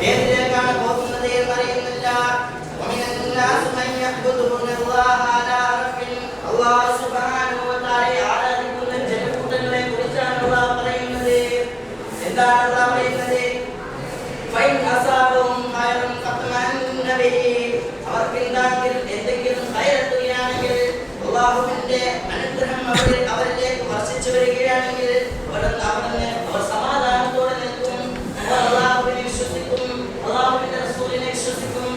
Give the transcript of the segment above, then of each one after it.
ഏതിലേക്കാണ് പോകുന്നത് എന്നറിയുന്നില്ല. അല്ലാഹു സുബ്ഹാനഹു വ തആല ആരാധിക്കുന്ന ജനകൂട്ടങ്ങളെ കുറിച്ചാണ് അല്ലാഹു പറയുന്നത്. എന്താണ് അല്ലാഹു പറയുന്നത്? ഫൈൻ അസാബഹും ഖൈറൻ ഖത്മഅന്ന ബിഹി, അവർക്ക് എന്തെങ്കിലും ഖൈറത്തുകയാണെങ്കിൽ, അല്ലാഹുവിന്റെ അനുഗ്രഹം അവരിലേക്ക് വർഷിച്ചു വരികയാണെങ്കിൽ അവർ സമാധാനത്തോടെ നിൽക്കും. അല്ലാഹുവിനെ വിശ്വസിക്കും, അല്ലാഹുവിന്റെ റസൂലിനെ വിശ്വസിക്കും,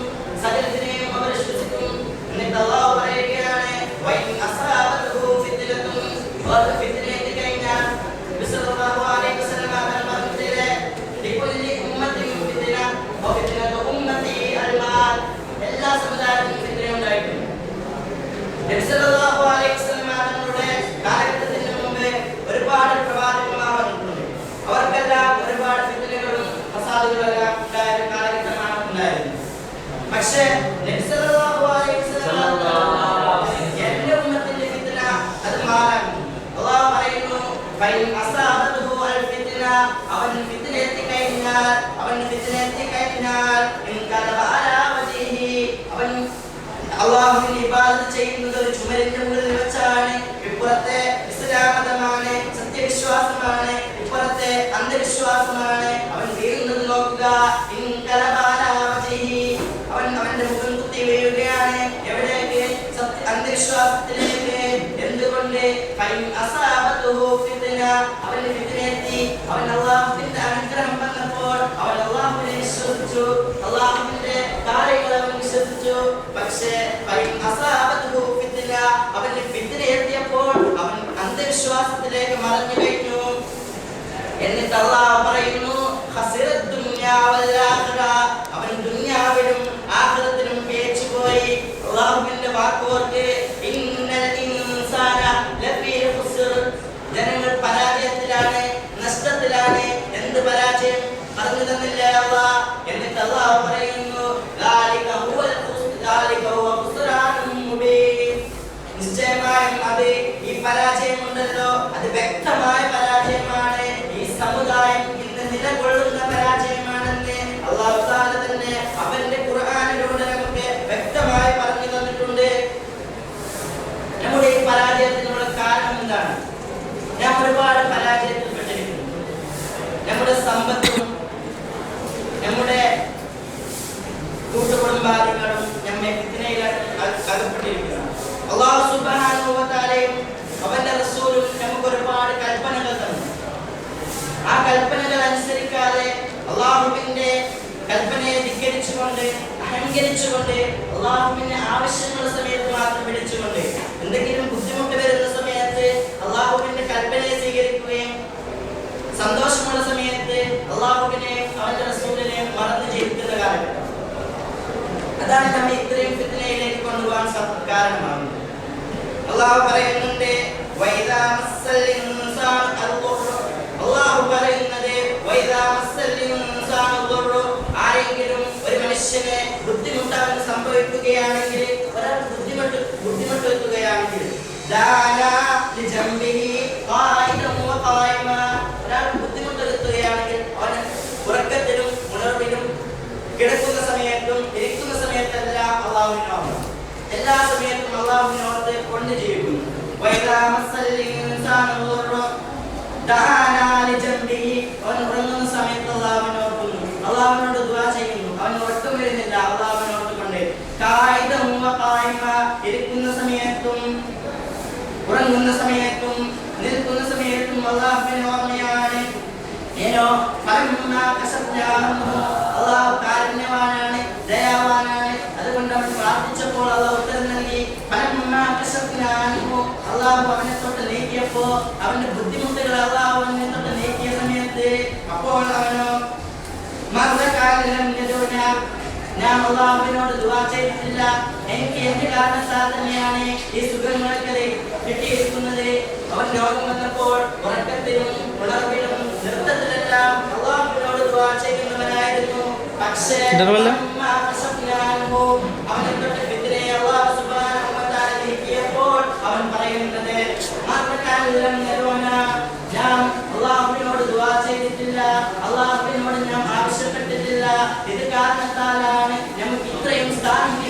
സകലത്തിനെയും അവർ വിശ്വസിക്കും. എന്നിട്ട് അല്ലാഹു പറയുകയാണ്, വൈൻ അസാബഹു ഫിത്നത്തുൻ, അവർ ഫിത്നയിൽ കഴിഞ്ഞാൽ സല്ലല്ലാഹു അലൈഹി വസല്ലം പറഞ്ഞില്ലേ, ലികുല്ലി ഉമ്മത്തിൻ ഫിത്ന വ ഫിത്നതു ഉമ്മത്തി അൽമാൽ, എല്ലാ സമുദായത്തിനും ഫിത്ന ഉണ്ടായിട്ടുണ്ട്. നബി സല്ലല്ലാഹു അലൈഹി വസല്ലം തങ്ങളുടെ കാലഘട്ടത്തിന് മുമ്പ് ഒരുപാട് പ്രവാചകന്മാർ വന്നിട്ടുണ്ട്. അവർക്കെല്ലാം ഒരുപാട് ഫിത്നകളും ഫസാദുകളെല്ലാം ഉണ്ടായ ഒരു കാലഘട്ടമാണ് ഉണ്ടായിരുന്നത്. പക്ഷേ നബി സല്ലല്ലാഹു അലൈഹി വസല്ലം എല്ലാ ഉമ്മത്തിന്റെ ഫിത്ന അത് മാറാൻ അല്ലാഹു പറയുന്നു, ഫൈൻ അസാബതുഹു അൽ ഫിത്ന, അവൻ ഫിത്ന എത്തിക്കഴിഞ്ഞാൽ ഇൻകലബ അലാ വജിഹി, അവൻ അല്ലാഹുവിനെ ഇബാദത്ത് ചെയ്യുന്നത് ഒരു ചുമരിന്റെ മുകളിൽ വെച്ചാണ്. ഇപ്പുറത്തെ ഇസ്ലാം മതമാണ്, സത്യവിശ്വാസമാണ്, ഇപ്പുറത്തെ അന്ധവിശ്വാസമാണ്. അവൻ വീഴുന്നത് നോക്കുക, ഇൻകലബ അലാ വജിഹി, അവന്റെ മുഖം കുത്തി വീഴുകയാണ്. എവിടേക്ക്? അന്ധവിശ്വാസത്തിലേക്ക്. എന്തുകൊണ്ട്? ഫൈൻ അസാബതുഹു ഫിത്ന, അവന് ഫിത്ന എത്തി. അവൻ അല്ലാഹുവിന്റെ അനുഗ്രഹം വന്നപ്പോൾ അവൻ അല്ലാഹുവിനെ വിശ്വസിച്ചു, അല്ലാഹുവിന്റെ കാര്യങ്ങൾ അവൻ വിശ്വസിച്ചു. പക്ഷേ ഫൈൻ അസാബതുഹു ഫിത്ന, അവന് ഫിത്ന എത്തിയപ്പോൾ അവൻ അന്ധവിശ്വാസത്തിലേക്ക് മറഞ്ഞു കഴിഞ്ഞു. എന്നിട്ട് അല്ലാഹു പറയുന്നു, ഖസിറത് ദുനിയ വൽ ആഖിറ, അവൻ ദുനിയാവിലും ആഖിറത്തിലും പേച്ചുപോയി. അല്ലാഹുവിന്റെ വാക്കോർത്ത്, ഇന്നൽ ഇൻസാന ലഫീ ഖുസ്ർ, ജനങ്ങൾ പരാജയത്തിലാണ്, നഷ്ടത്തിലാണ്. എന്ത് പരാജയം പറഞ്ഞു തന്നില്ല അല്ലാഹ്. എന്നിട്ട് അല്ലാഹു പറയുന്നു, ദാലിക ഹുവൽ ഖുസ്റാനുൻ മുബീൻ, നിശ്ചയമായും അത് ഈ പരാജയം ഉണ്ടല്ലോ, അത് വ്യക്തമായ പരാജയമാണ്. ഈ സമുദായം ഇന്ന് നിലകൊള്ളുന്ന പരാജയമാണെന്ന് അല്ലാഹു തആല തന്നെ അവന്റെ ഖുർആനിലൂടെ നമുക്ക് വ്യക്തമായി പറഞ്ഞു തന്നിട്ടുണ്ട്. നമ്മുടെ ഈ പരാജയത്തിനുള്ള കാരണം എന്താണ്? നാം ഒരുപാട് പരാജയത്തിൽപ്പെട്ടിരിക്കുന്നു. നമ്മുടെ സമ്പത്തും നമ്മുടെ കൂട്ടുകുടുംബാദികളും നമ്മെ ഫിത്നയിൽ അകപ്പെട്ടിരിക്കുന്നു. അല്ലാഹു സുബ്ഹാനഹു വ തആലയും അവന്റെ റസൂലും നമുക്ക് ഒരുപാട് കൽപ്പനകൾ തന്നു. ആ കൽപ്പനകൾ അനുസരിക്കാതെ അല്ലാഹുവിന്റെ കൽപ്പനയെ ധിക്കരിച്ചുകൊണ്ട്, അഹങ്കരിച്ചുകൊണ്ട്, അല്ലാഹുവിന്റെ ആവശ്യമുള്ള സമയത്ത് മാത്രം പിടിച്ചുകൊണ്ട്, എന്തെങ്കിലും ബുദ്ധിമുട്ട് വരുന്ന സമയത്ത് അല്ലാഹുവിന്റെ കൽപ്പനയെ സ്വീകരിക്കുകയും, സന്തോഷമുള്ള സമയത്ത് അല്ലാഹുവിനെയും അവന്റെ റസൂലിനെയും മറന്നു ജീവിക്കുന്ന കാലഘട്ടം. അതാണ് നമ്മെ ഇത്രയും ഫിത്നയിലേക്ക് കൊണ്ടുപോകാൻ കാരണമാകുന്നത്. അല്ലാഹു പറയുന്നുണ്ട്, വൈദാ മസ്സൽ ഇൻസാന അൽദുർ, അല്ലാഹു പറയുന്നത് വൈദാ മസ്സൽ ഇൻസാന അൽദുർ, ആരെങ്കിലും ഒരു മനുഷ്യനെ ബുദ്ധിമുട്ടാൻ സംഭവിക്കുകയാണെങ്കിൽ, ഒരാൾ ബുദ്ധിമുട്ട് എത്തുകയാണെങ്കിൽ, ദാനാ ലിജംബിഹി ഖായിദൻ വ ഖായിമ, ഒരാൾ ബുദ്ധിമുട്ടെത്തുകയാണെങ്കിൽ അവന് ഉറക്കത്തിലും ഉണർവിലും കിടക്കുന്ന സമയത്തും ഇരിക്കുന്ന സമയത്തെല്ലാം അല്ലാഹുവിനോട്, എല്ലാ സമയത്തും അല്ലാഹുവിനോട് കൊണ്ട് ജീവിക്കുന്നു. വൈദാ മസ്സൽ ഇൻസാന അൽദുർ ദാനാ ലിജംബിഹി, അവൻ ഉറങ്ങുന്ന സമയത്ത് അല്ലാഹുവിനോട് ദുആ ചെയ്യുന്നു. അവൻ ഉറക്കം വരുന്നില്ല, അല്ലാഹുവിനോട് കൊണ്ട്. ഖായിദൻ വ ഖായിമ, ഇരിക്കുന്ന സമയത്തും ഉറങ്ങുന്ന സമയത്തും നിൽക്കുന്ന സമയത്തും അല്ലാഹുവിനെ ഓർമ്മയാണ്. അല്ലാഹു കാരുണ്യവാനാണ്, ദയാവാനാണ്. അതുകൊണ്ട് അവൻ പ്രാർത്ഥിച്ചപ്പോൾ അല്ലാഹു ഉത്തരം നൽകി. അല്ലാഹു അവനെ തൊട്ട് നീക്കിയപ്പോ, അവന്റെ ബുദ്ധിമുട്ടുകൾ അല്ലാഹു അവനെ തൊട്ട് നീക്കിയ സമയത്ത്, അപ്പോൾ അവനോ ഞാൻ അല്ലാഹുവിനോട് ദുആ ചെയ്തിട്ടില്ല, എനിക്ക് എന്റെ കാരണത്താൽ തന്നെയാണ് ഈ സുഖങ്ങളൊക്കെ കിട്ടിയിരിക്കുന്നത്. അവൻ രോഗം വന്നപ്പോൾ ഉറക്കത്തിലും ഉണർവിലും നൃത്തത്തിലെല്ലാം അല്ലാഹുവിനോട് ദുആ ചെയ്യുന്നവനായിരുന്നു. പക്ഷേ അവനെ തൊട്ട് ഫിത്നയെ അല്ലാഹു സുബ്ഹാനഹു വ തആല നീക്കിയപ്പോൾ അവൻ പറയുന്നത്, ഞാൻ അല്ലാഹുവിനോട് ദുആ ചെയ്തിട്ടില്ല, അല്ലാഹുവിനോട് ഞാൻ ആവശ്യപ്പെട്ടിട്ടില്ല, ഇത് കാരണത്താലാണ് നമുക്ക് ഇത്രയും സ്ഥാനം